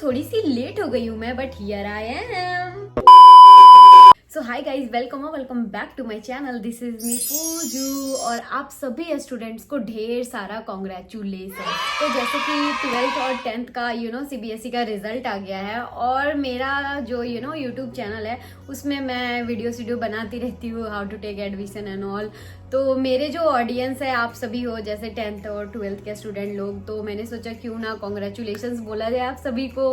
थोड़ी सी लेट हो गई हूँ मैं, but here I am. So hi guys, welcome back to my channel. This is me Pooju और आप सभी स्टूडेंट्स को ढेर सारा कॉन्ग्रेचुलेसन। तो जैसे कि 12th और 10th का सीबीएसई का रिजल्ट आ गया है और मेरा जो यूट्यूब चैनल है उसमें मैं वीडियो बनाती रहती हूँ, how to take admission and all. तो मेरे जो ऑडियंस है आप सभी हो, जैसे 10th और 12th के स्टूडेंट लोग, तो मैंने सोचा क्यों ना कॉन्ग्रेचुलेशंस बोला जाए आप सभी को।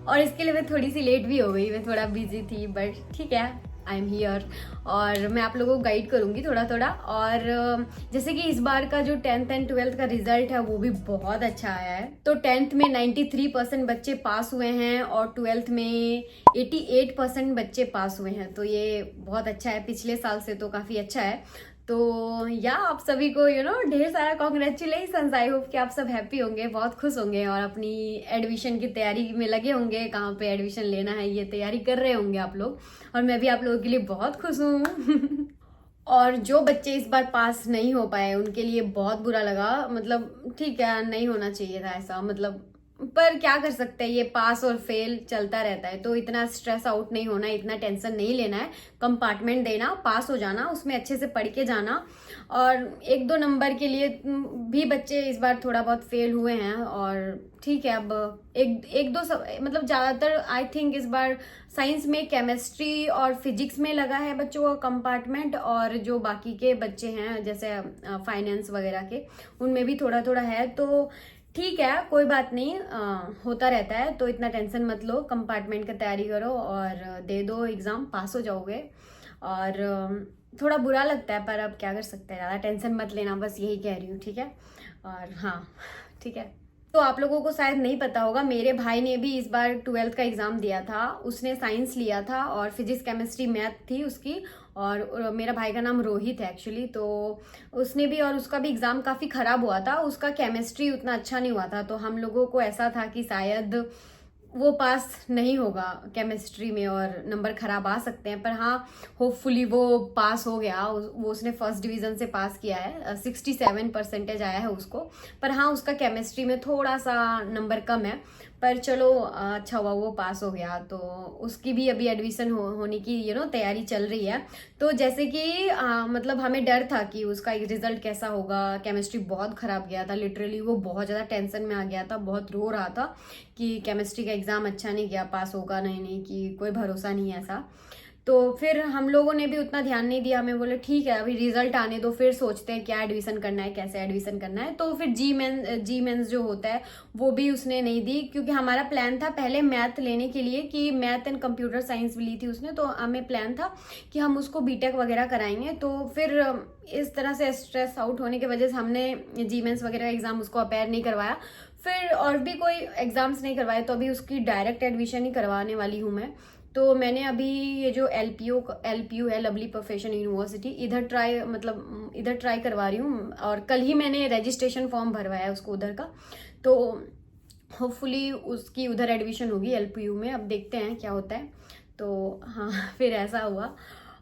और इसके लिए मैं थोड़ी सी लेट भी हो गई, मैं थोड़ा बिजी थी, बट ठीक है, आई एम हियर और मैं आप लोगों को गाइड करूंगी थोड़ा थोड़ा। और जैसे कि इस बार का जो 10th एंड 12th का रिजल्ट है वो भी बहुत अच्छा आया है। तो 10th में 93% बच्चे पास हुए हैं और 12th में 88% बच्चे पास हुए हैं। तो ये बहुत अच्छा है, पिछले साल से तो काफी अच्छा है। तो या आप सभी को ढेर सारा कॉन्ग्रेचुलेशन। आई होप कि आप सब हैप्पी होंगे, बहुत खुश होंगे और अपनी एडमिशन की तैयारी में लगे होंगे, कहाँ पे एडमिशन लेना है ये तैयारी कर रहे होंगे आप लोग। और मैं भी आप लोगों के लिए बहुत खुश हूँ। और जो बच्चे इस बार पास नहीं हो पाए उनके लिए बहुत बुरा लगा, मतलब ठीक है, नहीं होना चाहिए था ऐसा, मतलब पर क्या कर सकते हैं, ये पास और फेल चलता रहता है। तो इतना स्ट्रेस आउट नहीं होना है, इतना टेंशन नहीं लेना है, कंपार्टमेंट देना, पास हो जाना, उसमें अच्छे से पढ़ के जाना। और 1-2 नंबर के लिए भी बच्चे इस बार थोड़ा बहुत फेल हुए हैं और ठीक है। अब एक दो मतलब ज्यादातर आई थिंक इस बार साइंस में, केमिस्ट्री और फिजिक्स में लगा है बच्चों का कंपार्टमेंट, और जो बाकी के बच्चे हैं जैसे फाइनेंस वगैरह के उनमें भी थोड़ा थोड़ा है। तो ठीक है, कोई बात नहीं, होता रहता है। तो इतना टेंशन मत लो, कंपार्टमेंट की तैयारी करो और दे दो एग्जाम, पास हो जाओगे। और थोड़ा बुरा लगता है पर अब क्या कर सकते हैं, ज़्यादा टेंशन मत लेना, बस यही कह रही हूँ, ठीक है। और हाँ ठीक है। तो आप लोगों को शायद नहीं पता होगा, मेरे भाई ने भी इस बार 12th का एग्जाम दिया था। उसने साइंस लिया था और फिजिक्स केमिस्ट्री मैथ थी उसकी। और मेरा भाई का नाम रोहित है एक्चुअली। तो उसने भी, और उसका भी एग्जाम काफी खराब हुआ था, उसका केमिस्ट्री उतना अच्छा नहीं हुआ था। तो हम लोगों को ऐसा था कि शायद वो पास नहीं होगा केमिस्ट्री में और नंबर खराब आ सकते हैं। पर हाँ, होपफुली वो पास हो गया। वो उसने फर्स्ट डिवीजन से पास किया है, 67% आया है उसको। पर हाँ, उसका केमिस्ट्री में थोड़ा सा नंबर कम है, पर चलो अच्छा हुआ वो पास हो गया। तो उसकी भी अभी एडमिशन होने की तैयारी चल रही है। तो जैसे कि मतलब हमें डर था कि उसका रिजल्ट कैसा होगा। केमिस्ट्री बहुत खराब गया था, लिटरली वो बहुत ज़्यादा टेंशन में आ गया था, बहुत रो रहा था कि केमिस्ट्री का एग्ज़ाम अच्छा नहीं गया, पास होगा नहीं कि कोई भरोसा नहीं है ऐसा। तो फिर हम लोगों ने भी उतना ध्यान नहीं दिया, हमें बोले ठीक है अभी रिजल्ट आने दो, फिर सोचते हैं क्या एडमिशन करना है, कैसे एडमिशन करना है। तो फिर जी मेंस जो होता है वो भी उसने नहीं दी, क्योंकि हमारा प्लान था पहले मैथ लेने के लिए, कि मैथ एंड कंप्यूटर साइंस भी ली थी उसने। तो हमें प्लान था कि हम उसको बीटेक वगैरह कराएंगे। तो फिर इस तरह से स्ट्रेस आउट होने की वजह से हमने जी मेंस वगैरह का एग्जाम उसको अपेयर नहीं करवाया, फिर और भी कोई एग्जाम्स नहीं करवाए। तो अभी उसकी डायरेक्ट एडमिशन ही करवाने वाली हूँ मैं। तो मैंने अभी ये जो एलपीयू है, लवली प्रोफेशन यूनिवर्सिटी, इधर ट्राई करवा रही हूँ। और कल ही मैंने रजिस्ट्रेशन फॉर्म भरवाया उसको उधर का। तो होपफुली उसकी उधर एडमिशन होगी एलपीयू में, अब देखते हैं क्या होता है। तो हाँ फिर ऐसा हुआ।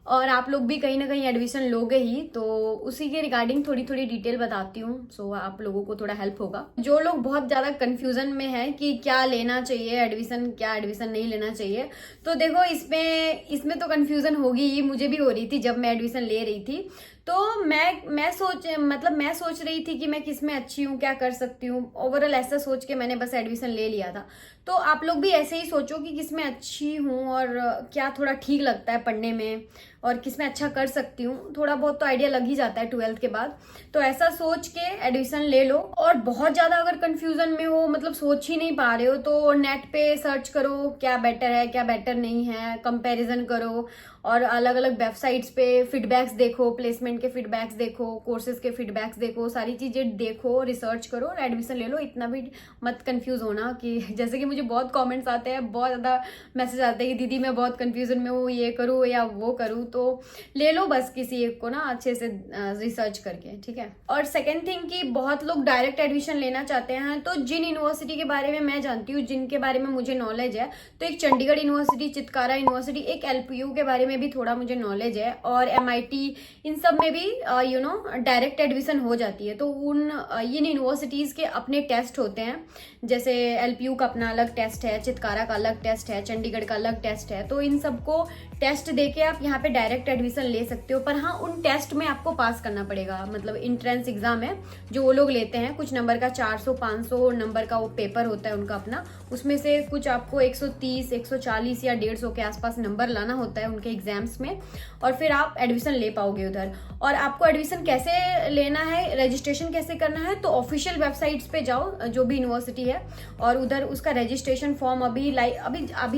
और आप लोग भी कहीं ना कहीं एडमिशन लोगे ही, तो उसी के रिगार्डिंग थोड़ी थोड़ी डिटेल बताती हूँ। सो आप लोगों को थोड़ा हेल्प होगा। जो लोग बहुत ज़्यादा कंफ्यूजन में है कि क्या लेना चाहिए एडमिशन, क्या एडमिशन नहीं लेना चाहिए, तो देखो इसमें तो कंफ्यूजन होगी ही, मुझे भी हो रही थी जब मैं एडमिशन ले रही थी। तो मैं सोच रही थी कि मैं किस में अच्छी हूँ, क्या कर सकती हूँ, ओवरऑल ऐसा सोच के मैंने बस एडमिशन ले लिया था। तो आप लोग भी ऐसे ही सोचो कि किस में अच्छी हूँ और क्या थोड़ा ठीक लगता है पढ़ने में और किस में अच्छा कर सकती हूँ। थोड़ा बहुत तो आइडिया लग ही जाता है 12th के बाद। तो ऐसा सोच के एडमिशन ले लो। और बहुत ज्यादा अगर कंफ्यूजन में हो, मतलब सोच ही नहीं पा रहे हो, तो नेट पे सर्च करो क्या बेटर है क्या बेटर नहीं है, कंपैरिजन करो और अलग अलग वेबसाइट्स पे फीडबैक्स देखो, प्लेसमेंट के फीडबैक्स देखो, कोर्सेज के फीडबैक्स देखो, सारी चीजें देखो, रिसर्च करो और एडमिशन ले लो। इतना भी मत कंफ्यूज होना कि जैसे कि मुझे बहुत कमेंट्स आते हैं, बहुत ज्यादा मैसेज आते हैं कि दीदी मैं बहुत कंफ्यूजन में हूँ, ये करूँ या वो करूँ। तो ले लो बस किसी एक को ना अच्छे से रिसर्च करके, ठीक है। और सेकेंड थिंग कि बहुत लोग डायरेक्ट एडमिशन लेना चाहते हैं, तो जिन यूनिवर्सिटी के बारे में मैं जानती हूँ, जिनके बारे में मुझे नॉलेज है, तो एक चंडीगढ़ यूनिवर्सिटी, चितकारा यूनिवर्सिटी, एक LPU के बारे में भी थोड़ा मुझे नॉलेज है, और MIT, इन सब में भी डायरेक्ट एडमिशन हो जाती है। तो इन यूनिवर्सिटीज के अपने टेस्ट होते हैं, जैसे LPU का अपना अलग टेस्ट है, चितकारा का अलग टेस्ट है, चंडीगढ़ का अलग टेस्ट है। तो इन सबको टेस्ट देके आप यहाँ पे डायरेक्ट एडमिशन ले सकते हो, पर हाँ उन टेस्ट में आपको पास करना पड़ेगा। मतलब इंट्रेंस एग्जाम है जो वो लोग लेते हैं, कुछ नंबर का 400-500 नंबर का वो पेपर होता है उनका अपना, उसमें से कुछ आपको 130, 140 या 150 के आसपास नंबर लाना होता है उनके एग्जाम्स में, और फिर आप एडमिशन ले पाओगे उधर। और आपको एडमिशन कैसे लेना है, रजिस्ट्रेशन कैसे करना है, तो ऑफिशियल वेबसाइट्स पे जाओ जो भी यूनिवर्सिटी है, और उधर उसका रजिस्ट्रेशन फॉर्म अभी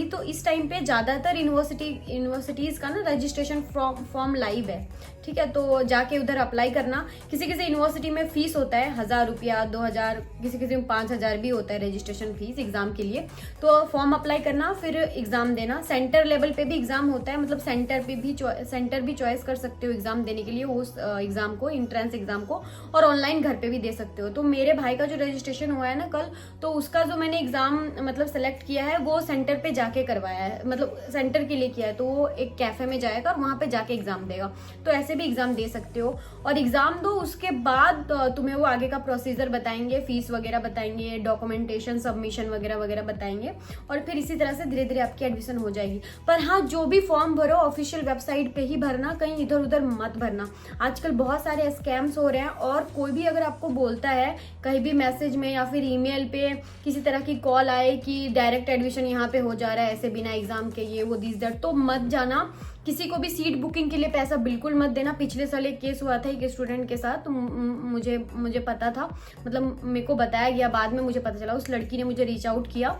तो इस टाइम पे ज्यादातर यूनिवर्सिटीज का ना रजिस्ट्रेशन फॉर्म लाइव है, ठीक है। तो जाके उधर अप्लाई करना। किसी किसी यूनिवर्सिटी में फीस होता है 1000 रुपया, 2000, किसी किसी में 5000 भी होता है रजिस्ट्रेशन फीस एग्जाम के लिए। तो फॉर्म अप्लाई करना, फिर एग्जाम देना। सेंटर लेवल पे भी एग्जाम होता है, मतलब सेंटर भी चॉइस कर सकते हो एग्जाम देने के लिए उस एग्जाम को, एंट्रेंस एग्जाम को, और ऑनलाइन घर पे भी दे सकते हो। तो मेरे भाई का जो रजिस्ट्रेशन हुआ है ना कल, तो उसका जो मैंने एग्जाम मतलब सेलेक्ट किया है वो सेंटर पे जाके करवाया है, मतलब सेंटर के लिए किया है। तो वो एक कैफे में जाएगा और वहां पे जाके एग्जाम देगा। तो ऐसे भी एग्जाम दे सकते हो, और एग्जाम दो, उसके बाद तुम्हें वो आगे का प्रोसीजर बताएंगे, फीस वगैरह बताएंगे, डॉक्यूमेंटेशन सबमिशन वगैरह वगैरह बताएंगे, और फिर इसी तरह से धीरे धीरे आपकी एडमिशन हो जाएगी। पर हाँ, जो भी फॉर्म भरो ऑफिशियल वेबसाइट पे ही भरना, कहीं इधर उधर मत भरना। आजकल बहुत सारे स्कैम्स हो रहे हैं, और कोई भी अगर आपको बोलता है कहीं भी मैसेज में या फिर ईमेल पे किसी तरह की कॉल आए कि डायरेक्ट एडमिशन यहाँ पे हो जा रहा है ऐसे बिना एग्जाम के, ये वो दिस दैट, तो मत जाना। किसी को भी सीट बुकिंग के लिए पैसा बिल्कुल मत देना। पिछले साल एक केस हुआ था एक स्टूडेंट के साथ, तो मुझे पता था, मतलब मेरे को बताया गया, बाद में मुझे पता चला, उस लड़की ने मुझे रीच आउट किया,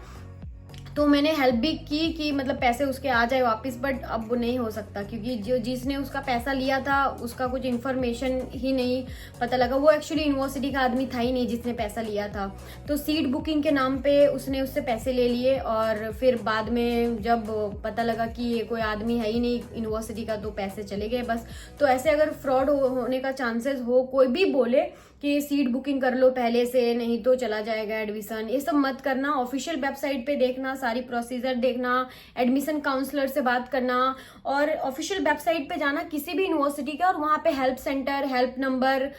तो मैंने हेल्प भी की कि मतलब पैसे उसके आ जाए वापस। बट अब वो नहीं हो सकता, क्योंकि जिसने उसका पैसा लिया था उसका कुछ इन्फॉर्मेशन ही नहीं पता लगा। वो एक्चुअली यूनिवर्सिटी का आदमी था ही नहीं जिसने पैसा लिया था, तो सीट बुकिंग के नाम पे उसने उससे पैसे ले लिए, और फिर बाद में जब पता लगा कि ये कोई आदमी है ही नहीं यूनिवर्सिटी का, तो पैसे चले गए बस। तो ऐसे अगर फ्रॉड होने का चांसेस हो, कोई भी बोले कि सीट बुकिंग कर लो पहले से, नहीं तो चला जाएगा एडमिशन, ये सब मत करना। ऑफिशियल वेबसाइट पे देखना, सारी प्रोसीजर देखना, एडमिशन काउंसलर से बात करना, और ऑफिशियल वेबसाइट पे जाना किसी भी यूनिवर्सिटी का, और वहां पे help centre, help number,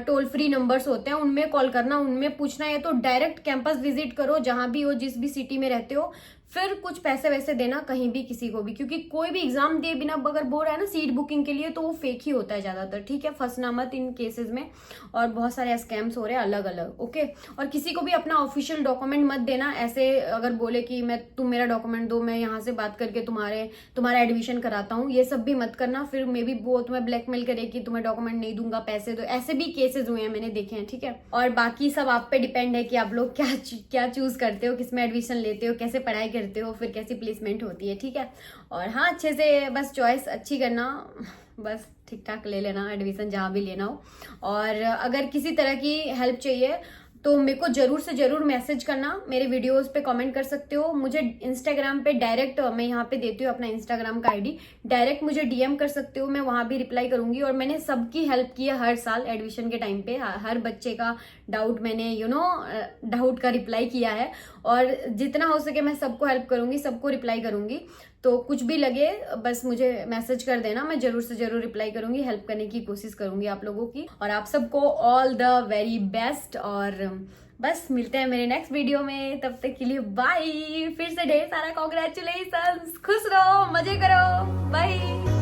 toll free numbers होते हैं, उनमें कॉल करना, उनमें पूछना है। तो डायरेक्ट कैंपस विजिट करो जहां भी हो, जिस भी सिटी में रहते हो, फिर कुछ पैसे वैसे देना कहीं भी किसी को भी, क्योंकि कोई भी एग्जाम दिए बिना अगर बोल रहा है ना सीट बुकिंग के लिए, तो वो फेक ही होता है ज्यादातर, ठीक है। फंसना मत इन केसेस में, और बहुत सारे स्कैम्स हो रहे हैं अलग अलग, ओके। और किसी को भी अपना ऑफिशियल डॉक्यूमेंट मत देना। ऐसे अगर बोले कि तुम मेरा डॉक्यूमेंट दो, मैं यहाँ से बात करके तुम्हारा एडमिशन कराता हूँ, ये सब भी मत करना। फिर मे भी वो तुम्हें ब्लैकमेल करे कि तुम्हें डॉक्यूमेंट नहीं दूंगा, पैसे दो। ऐसे भी केसेस हुए हैं, मैंने देखे हैं, ठीक है। और बाकी सब आप पे डिपेंड है कि आप लोग क्या चूज करते हो, किसमें एडमिशन लेते हो, कैसे पढ़ाई करते हो, फिर कैसी प्लेसमेंट होती है, ठीक है। और हाँ, अच्छे से बस चॉइस अच्छी करना, बस ठीक ठाक ले लेना एडमिशन जहाँ भी लेना हो। और अगर किसी तरह की हेल्प चाहिए तो मेरे को जरूर से जरूर मैसेज करना, मेरे वीडियोस पे कमेंट कर सकते हो। मुझे इंस्टाग्राम पे डायरेक्ट, मैं यहाँ पे देती हूँ अपना इंस्टाग्राम का आईडी, डायरेक्ट मुझे DM कर सकते हो, मैं वहां भी रिप्लाई करूंगी। और मैंने सबकी हेल्प की है हर साल एडमिशन के टाइम पे, हर बच्चे का डाउट मैंने डाउट का रिप्लाई किया है, और जितना हो सके मैं सबको हेल्प करूंगी, सबको रिप्लाई करूंगी। तो कुछ भी लगे बस मुझे मैसेज कर देना, मैं जरूर से जरूर रिप्लाई करूंगी, हेल्प करने की कोशिश करूंगी आप लोगों की। और आप सबको ऑल द वेरी बेस्ट, और बस मिलते हैं मेरे नेक्स्ट वीडियो में, तब तक के लिए बाय। फिर से ढेर सारा कॉन्ग्रेचुलेशंस, खुश रहो, मजे करो, बाय।